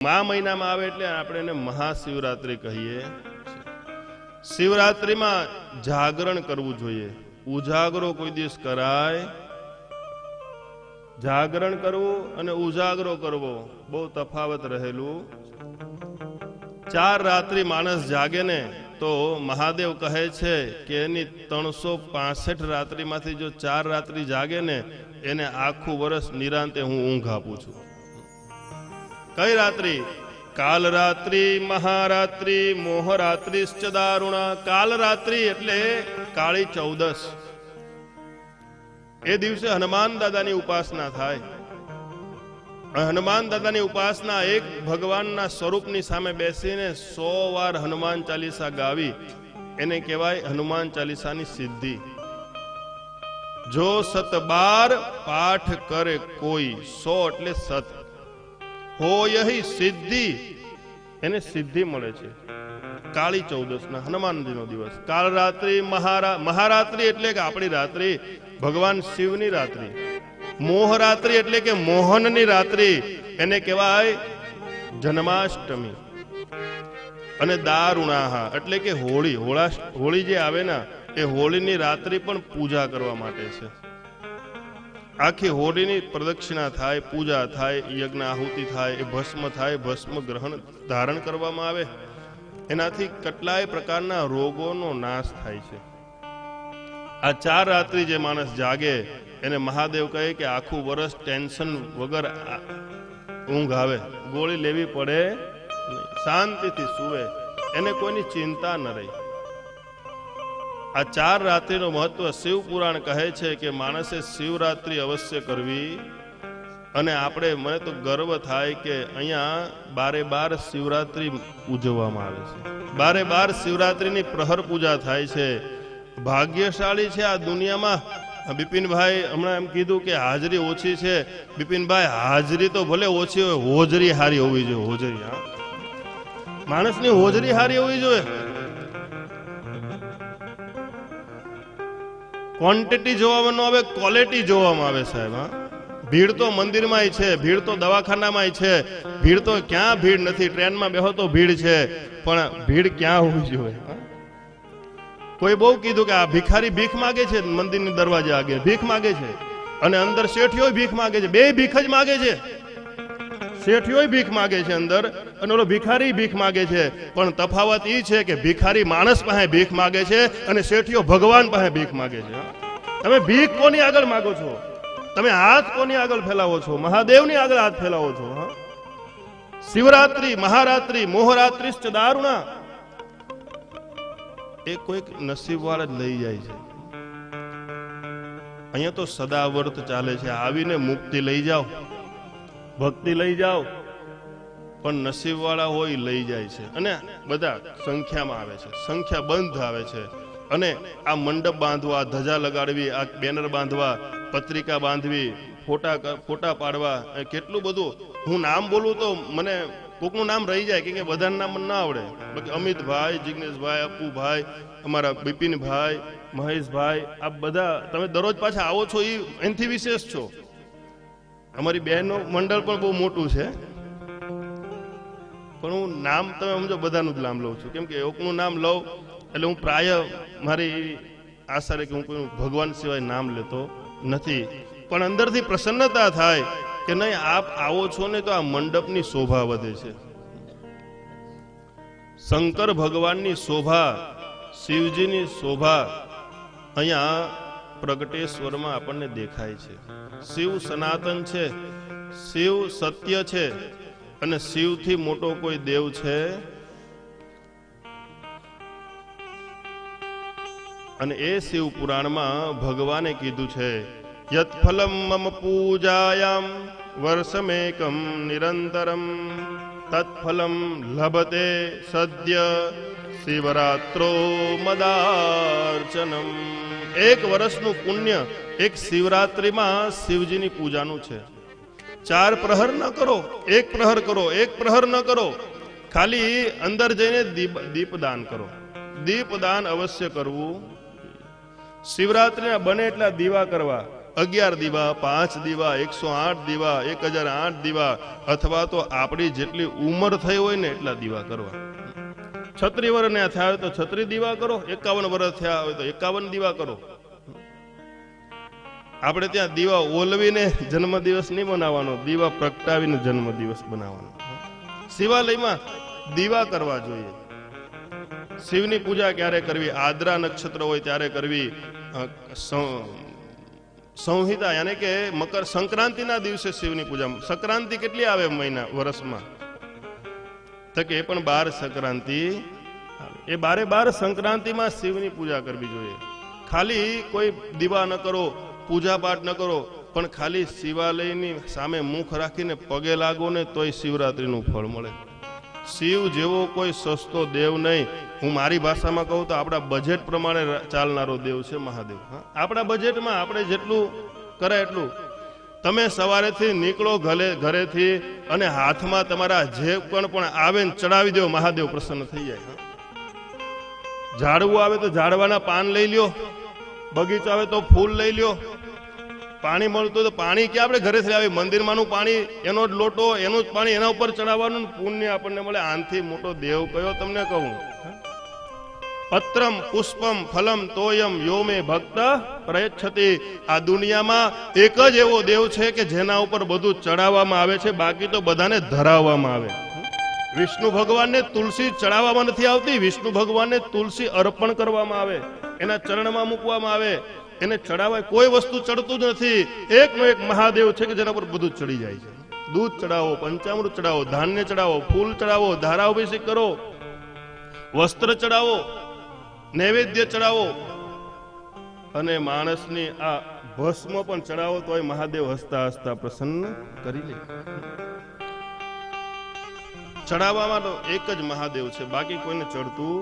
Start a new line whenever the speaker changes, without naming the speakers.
મા મહિનામાં આવે એટલે આપણે એને મહાશિવરાત્રિ કહીએ. શિવરાત્રિમાં જાગરણ કરવું જોઈએ. ઉજાગરો કોઈ દિવસ કરાય. જાગરણ કરવું અને ઉજાગરો કરવો બહુ તફાવત રહેલું. 4 રાત્રિ માણસ જાગે ને તો મહાદેવ કહે છે કે એની 365 રાત્રિમાંથી જો 4 રાત્રિ જાગે ને એને આખું વર્ષ નિરાંતે હું ઊંઘ આપું છું. કઈ રાત્રિ? કાલ રાત્રિ, મહારાત્રિ, મોહરાત્રિશ્ચ દારુણા. કાલ રાત્રિ એટલે કાળી 14. એ દિવસે હનુમાન દાદાની ઉપાસના થાય. હનુમાન દાદાની ઉપાસના એક ભગવાનના સ્વરૂપની સામે બેસીને 100 વાર હનુમાન ચાલીસા ગાવી એને કહેવાય હનુમાન ચાલીસાની સિદ્ધિ. જો 112 પાઠ કરે કોઈ, 100 એટલે સત હો યહી સિદ્ધિ, એને સિદ્ધિ મળે છે. કાળી 14 ના હનુમાનજીનો દિવસ. કાલ રાત્રિ, મહારાત્રિ એટલે કે આપણી રાત્રિ, ભગવાન શિવની રાત્રિ. મોહરાત્રિ એટલે કે મોહનની રાત્રિ, એને કહેવાય જન્માષ્ટમી. અને દારુણાહા એટલે કે હોળી. હોળી જે આવે ને એ હોળીની રાત્રિ પણ પૂજા કરવા માટે છે. આખી હોળીની પ્રદક્ષિણા થાય, પૂજા થાય, યજ્ઞ આહુતિ થાય, એ ભસ્મ થાય, ભસ્મ ગ્રહણ ધારણ કરવામાં આવે. એનાથી કેટલાય પ્રકારના રોગોનો નાશ થાય છે. આ 4 રાત્રિ જે માણસ જાગે એને મહાદેવ કહે કે આખું વર્ષ ટેન્શન વગર ઊંઘ આવે, ગોળી લેવી પડે, શાંતિથી સૂવે, એને કોઈની ચિંતા ન રહી. આ 4 રાત્રિનું મહત્વ શિવ પુરાણ કહે છે કે માણસે શિવરાત્રિ અવશ્ય કરવી. અને આપણે, મને તો ગર્વ થાય કે અહીંયા 12 શિવરાત્રિ ઉજવવામાં આવે છે. 12 શિવરાત્રિની પ્રહર પૂજા થાય છે. ભાગ્યશાળી છે આ દુનિયામાં. બિપિનભાઈ હમણાં એમ કીધું કે હાજરી ઓછી છે. બિપિનભાઈ, હાજરી તો ભલે ઓછી હોય, હોજરી હારી હોવી જોઈએ. હોજરી, હા, માણસની હોજરી હારી હોવી જોઈએ. ક્વોન્ટિટી જોવામાં ન આવે, ક્વોલિટી જોવામાં આવે સાહેબ. હા, ભીડ તો મંદિરમાંય છે, ભીડ તો દવાખાનામાંય છે, ભીડ તો ક્યાં ભીડ નથી. ટ્રેનમાં બેહો તો ભીડ છે, પણ ભીડ ક્યાં હોવી જોઈએ? કોઈ બહુ કીધું કે આ ભિખારી ભીખ માગે છે મંદિરની દરવાજા આગે, ભીખ માગે છે, અને અંદર શેઠિયો ભીખ માગે છે. બે ભીખ જ માગે છે. શેઠિયો ભીખ માગે છે અંદર, અને ઓલો ભિખારી ભીખ માગે છે. પણ તફાવત એ છે કે ભિખારી માણસ પાસે ભીખ માગે છે અને શેઠિયો ભગવાન પાસે ભીખ માગે છે. તમે ભીખ કોની આગળ માગો છો? તમે હાથ કોની આગળ ફેલાવો છો? મહાદેવની આગળ હાથ ફેલાવો છો. હા, શિવરાત્રિ, મહારાત્રિ, મોહરાત્રિશ્ચ દારુણા. એ કોઈક નસીબવાળા જ લઈ જાય છે. અહીંયા તો સદાવ્રત ચાલે છે. આવીને મુક્તિ લઈ જાઓ, ભક્તિ લઈ જાઓ, પણ નસીબવાળા હોય લઈ જાય છે. અને બધા સંખ્યામાં આવે છે, સંખ્યાબંધ આવે છે. અને આ મંડપ બાંધવા, ધજા લગાડવી, આ બેનર બાંધવા, પત્રિકા બાંધવી, ફોટા પાડવા, કેટલું બધું. હું નામ બોલું તો મને કોકનું નામ રહી જાય કે બધાનું નામ મને ના આવડે. બાકી અમિતભાઈ, જિગ્નેશભાઈ, અપ્પુભાઈ, અમારા બિપિનભાઈ, મહેશભાઈ, આ બધા તમે દરરોજ પાછા આવો છો એ એનાથી વિશેષ છો. અમારી બહેનનું મંડળ પણ બહુ મોટું છે, પણ હું નામ તમે સમજો બધાનું જ નામ લઉં છું. કેમ કે એકનું નામ લઉં એટલે હું પ્રાય મારી આશા રહે કે હું કોઈ ભગવાન સિવાય નામ લેતો નથી. પણ અંદરથી પ્રસન્નતા થાય કે નહીં, આપ આવો છો ને તો આ મંડપની શોભા વધે છે. શંકર ભગવાનની શોભા, શિવજીની શોભા અહીંયા પ્રગટેશ્વરમાં આપણને દેખાય છે. શિવ સનાતન છે, શિવ સત્ય છે, અને શિવથી મોટો કોઈ દેવ છે. અને એ શિવ પુરાણમાં ભગવાને કીધું છે, યત ફલમ મમ પૂજાયામ વર્ષમેકમ નિરંતરમ તત્ફલમ લભતે સદ્ય શિવરાત્રો મદાર્ચનમ. 1 વર્ષનું પુણ્ય એક શિવરાત્રિમાં શિવજીની પૂજાનું છે. 4 પ્રહર ન કરો, 1 પ્રહર કરો. 1 પ્રહર ન કરો, ખાલી અંદર જઈને દીપદાન કરો. દીપદાન અવશ્ય કરવું. શિવરાત્રિના બને એટલા દીવા કરવા. 11 દીવા, 5 દીવા, 108 દીવા, 1008 દીવા, અથવા તો આપણી જેટલી ઉંમર થઈ હોય ને એટલા દીવા કરવા. 36 વર્ષના થયા હોય તો 36 દીવા કરો, 51 વર્ષ થયા હોય તો 51 દીવા કરો. આપણે ત્યાં દીવા ઓલવીને જન્મદિવસ નહીં બનાવવાનો, દીવા પ્રગટાવીને જન્મદિવસ બનાવવાનો. શિવાલયમાં દીવા કરવા જોઈએ. શિવની પૂજા ક્યારે કરવી? આદ્રા નક્ષત્ર હોય ત્યારે કરવી. સંહિતા યાની કે મકર સંક્રાંતિના દિવસે શિવની પૂજા. સંક્રાંતિ કેટલી આવે મહિના વર્ષમાં? તો કે એ પણ 12 સંક્રાંતિ. એ 12 સંક્રાંતિમાં શિવની પૂજા કરવી જોઈએ. ખાલી કોઈ દીવા ન કરો, પૂજા પાઠ ન કરો, પણ ખાલી શિવાલયની સામે મુખ રાખીને પગે લાગો ને તોય શિવરાત્રીનું ફળ મળે. શિવ જેવો કોઈ સસ્તો દેવ નહીં. હું મારી ભાષામાં કહું તો આપણા બજેટ પ્રમાણે ચાલનારો દેવ છે મહાદેવ. આપણા બજેટમાં આપણે જેટલું કરે એટલું. તમે સવારેથી નીકળો ઘરેથી અને હાથમાં તમારા જે પણ આવે ને ચડાવી દો, મહાદેવ પ્રસન્ન થઈ જાય. ઝાડવું આવે તો ઝાડવાના પાન લઈ લ્યો, બગીચો આવે તો ફૂલ લઈ લ્યો, પાણી મળતું તો પાણી ક્યાં આપણે ઘરેથી આવે? મંદિરમાંનું પાણી, એનો જ લોટો, એનું જ પાણી એના ઉપર ચડાવવાનું, પુણ્ય આપણને મળે. આનથી મોટો દેવ કયો તમને કહું? પત્રમ પુષ્પમ ફલમ તોયમ યો મે ભક્ત પ્રયચ્છતિ. આ દુનિયામાં એક જ એવો દેવ છે કે જેના ઉપર બધું ચડાવવામાં આવે છે, બાકી તો બધાને ધરાવવામાં આવે. વિષ્ણુ ભગવાનને તુલસી ચડાવવામાં નથી આવતી, વિષ્ણુ ભગવાનને તુલસી અર્પણ કરવામાં આવે, એના ચરણમાં મૂકવામાં આવે. એને ચડાવાય કોઈ વસ્તુ ચડતું જ નથી. એકનો એક મહાદેવ છે કે જેના પર બધું ચડી જાય છે. દૂધ ચડાવો, પંચામૃત ચડાવો, ધાન્ય ચડાવો, ફૂલ ચડાવો, ધારાભિષેક કરો, વસ્ત્ર ચડાવો, નૈવેદ્ય ચડાવો, અને માણસની આ ભસ્મ પણ ચડાવો તોય મહાદેવ હસતા હસતા પ્રસન્ન કરી લે. ચડાવવામાં તો એક જ મહાદેવ છે, બાકી કોઈને ચડતું